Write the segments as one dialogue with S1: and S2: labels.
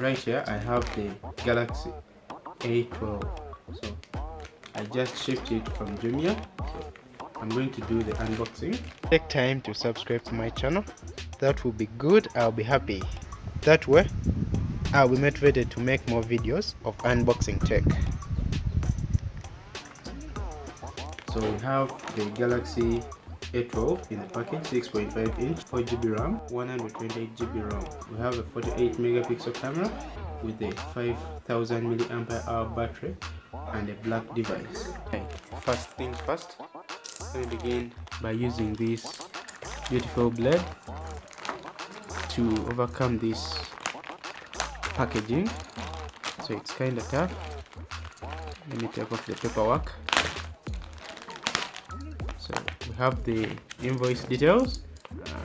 S1: right here I have the Galaxy A12. So I just shipped it from Jumia. So I'm going to do the unboxing. Take time to subscribe to my channel. That will be good. I'll be happy. That way I'll be motivated to make more videos of unboxing tech. So we have the Galaxy A12 in the package, 6.5 inch, 4GB RAM, 128GB ROM. We have a 48 megapixel camera with a 5000 mAh battery and a black device. Okay, first things first, let me begin by using this beautiful blade to overcome this packaging. So it's kind of tough. Let me take off the paperwork. So we have the invoice details,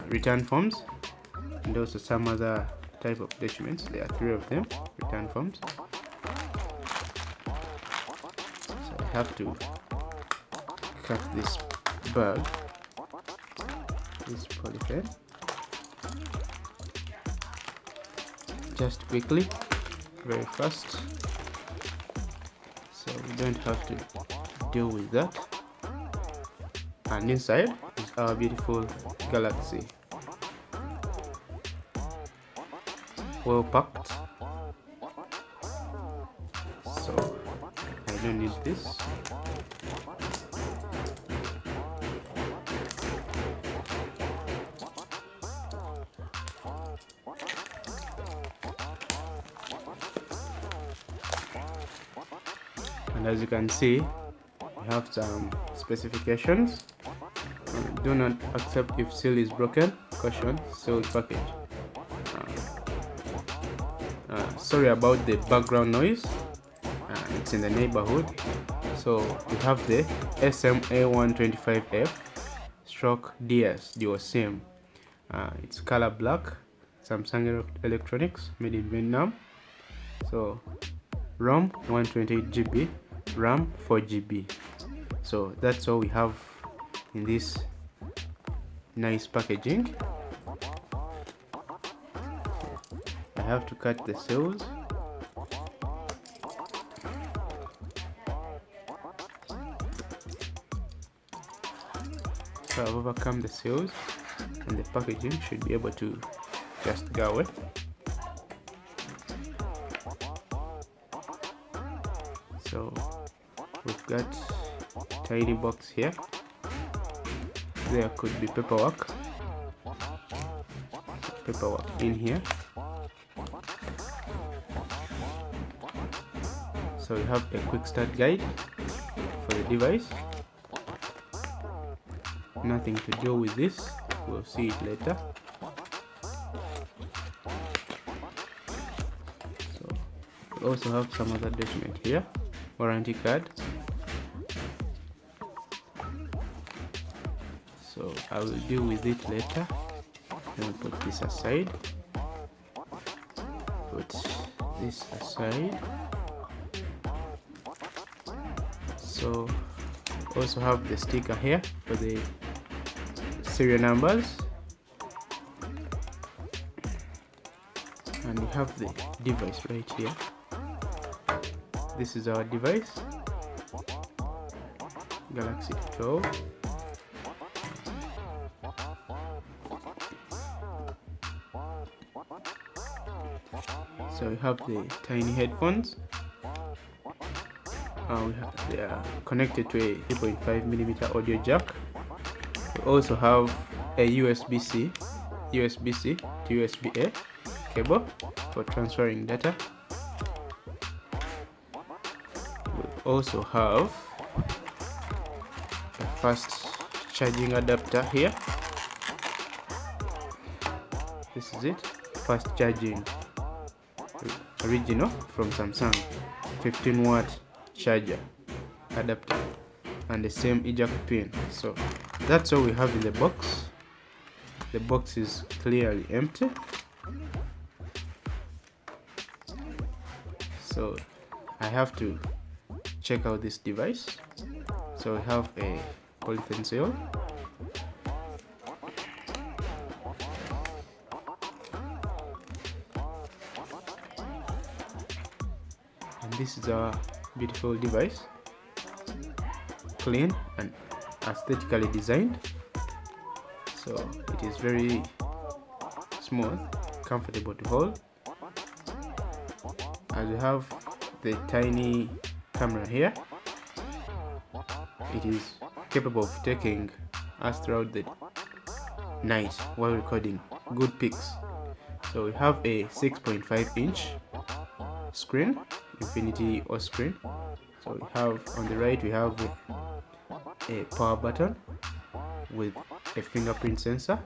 S1: return forms, and also some other type of documents. There are 3 of them, return forms. So I have to cut this bag, this polythene, just quickly, very fast, so we don't have to deal with that. And inside is our beautiful Galaxy, well packed. So I don't need this. And as you can see, we have some specifications. Do not accept if seal is broken. Caution, sealed package. Sorry about the background noise. It's in the neighborhood. So we have the SMA125F stroke DS dual SIM. It's color black. Samsung Electronics, made in Vietnam. So ROM 128GB, RAM 4GB. So that's all we have in this nice packaging. I have to cut the seals. So I've overcome the seals, and the packaging should be able to just go away. So we've got a tiny box here. There could be paperwork in here. So we have a quick start guide for the device. Nothing to do with this, we'll see it later. So we also have some other document here, warranty card. So I will deal with it later. Let me put this aside. Put this aside. So also have the sticker here for the serial numbers, and we have the device right here. This is our device, Galaxy 12. So we have the tiny headphones. They are connected to a 3.5mm audio jack. We also have a USB-C to USB-A cable for transferring data. We also have a fast charging adapter here. This is it, fast charging, original from Samsung, 15-watt charger adapter, and the same ejack pin. So that's all we have in the box. The box is clearly empty. So I have to check out this device. So we have a polythene seal, And this is our beautiful device, clean and aesthetically designed. So it is very smooth, comfortable to hold. As you have the tiny camera here, it is capable of taking us throughout the night while recording good pics. So we have a 6.5-inch screen, infinity or screen. So we have on the right, we have a power button with a fingerprint sensor.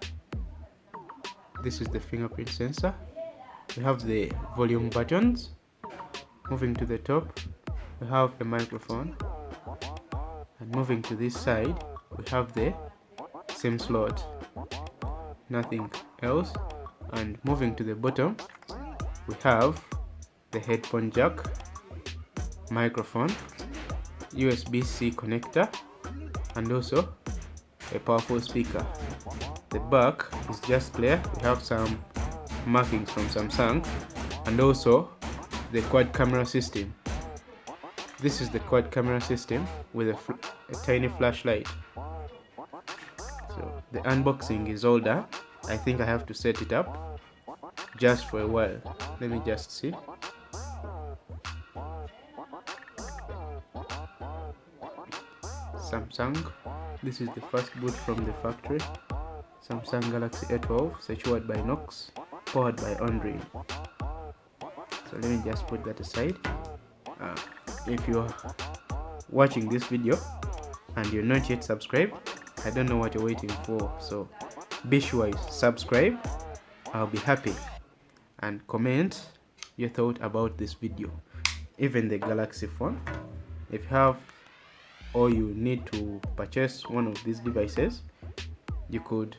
S1: This is the fingerprint sensor. We have the volume buttons. Moving to the top, we have a microphone, and moving to this side, we have the SIM slot, nothing else. And moving to the bottom, we have the headphone jack, microphone, USB-C connector, and also a powerful speaker. The back is just clear. We have some markings from Samsung, and also the quad camera system. This is the quad camera system with a tiny flashlight. So the unboxing is all done. I think I have to set it up just for a while. Let me just see. Samsung. This is the first boot from the factory. Samsung Galaxy A12, secured by Knox, powered by Android. So let me just put that aside. If you're watching this video and you're not yet subscribed, I don't know what you're waiting for. So be sure you subscribe. I'll be happy, and comment your thought about this video. Even the Galaxy phone, if you have or you need to purchase one of these devices, you could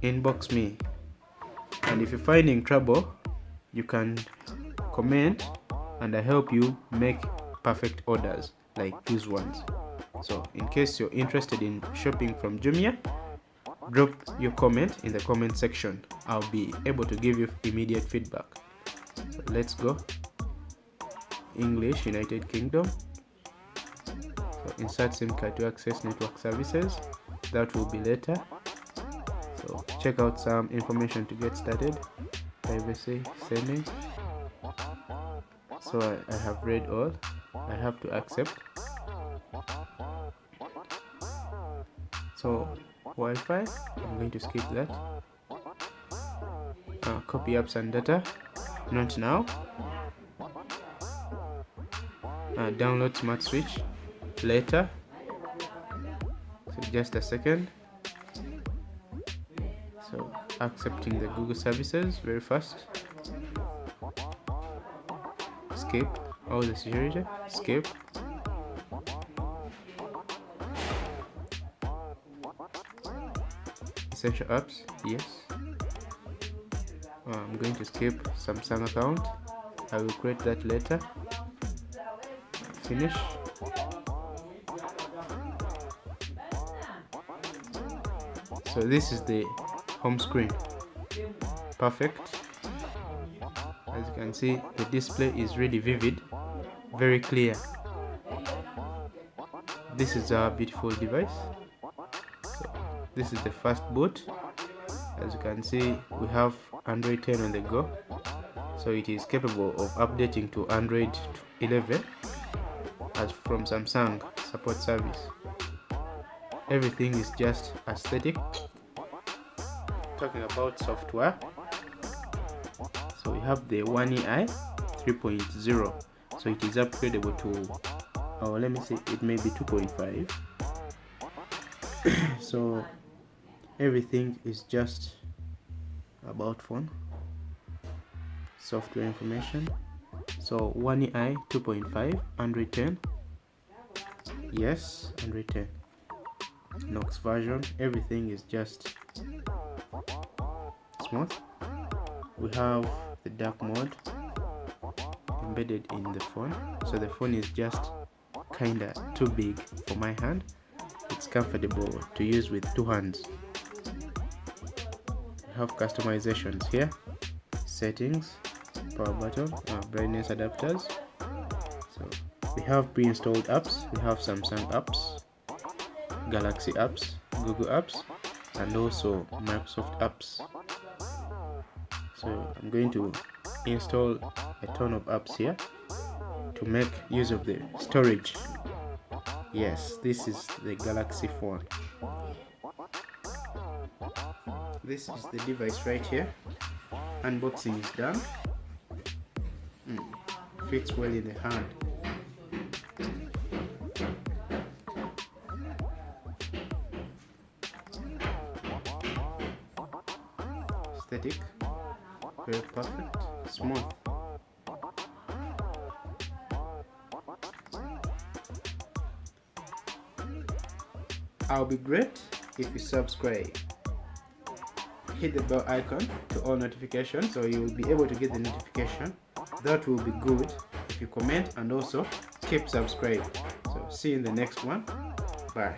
S1: inbox me, and if you're finding trouble, you can comment and I help you make perfect orders like these ones. So in case you're interested in shopping from Jumia, drop your comment in the comment section. I'll be able to give you immediate feedback. So let's go. English, United Kingdom. So insert SIM card to access network services. That will be later. So check out some information to get started. Privacy, settings. So I have read all. I have to accept. So Wi-Fi, I'm going to skip that. Copy apps and data, not now. Download smart switch, later. So just a second. So accepting the Google services very fast. Skip all the security, skip. Essential apps, yes. I'm going to skip Samsung account. I will create that later. Finish. So this is the home screen. Perfect. As you can see, the display is really vivid, very clear. This is our beautiful device. So this is the first boot. As you can see, we have Android 10 on the go, so it is capable of updating to Android 11 as from Samsung support service. Everything is just aesthetic. Talking about software, so we have the One UI 3.0, so it is upgradable to, let me say it may be 2.5. So everything is just about phone software information. So One UI 2.5, Android 10, yes, Android 10, Knox version. Everything is just smooth. We have the dark mode embedded in the phone, so the phone is just kinda too big for my hand. It's comfortable to use with two hands. We have customizations here, settings, power button, brightness adapters, So we have pre-installed apps. We have Samsung apps, Galaxy apps, Google apps, and also Microsoft apps. So I'm going to install a ton of apps here to make use of the storage. Yes, this is the Galaxy phone. This is the device right here. Unboxing is done. Fits well in the hand. Aesthetic, very perfect, smooth. I'll be great if you subscribe. Hit the bell icon to all notifications so you will be able to get the notification. That will be good if you comment, and also keep subscribed. So see you in the next one. Bye.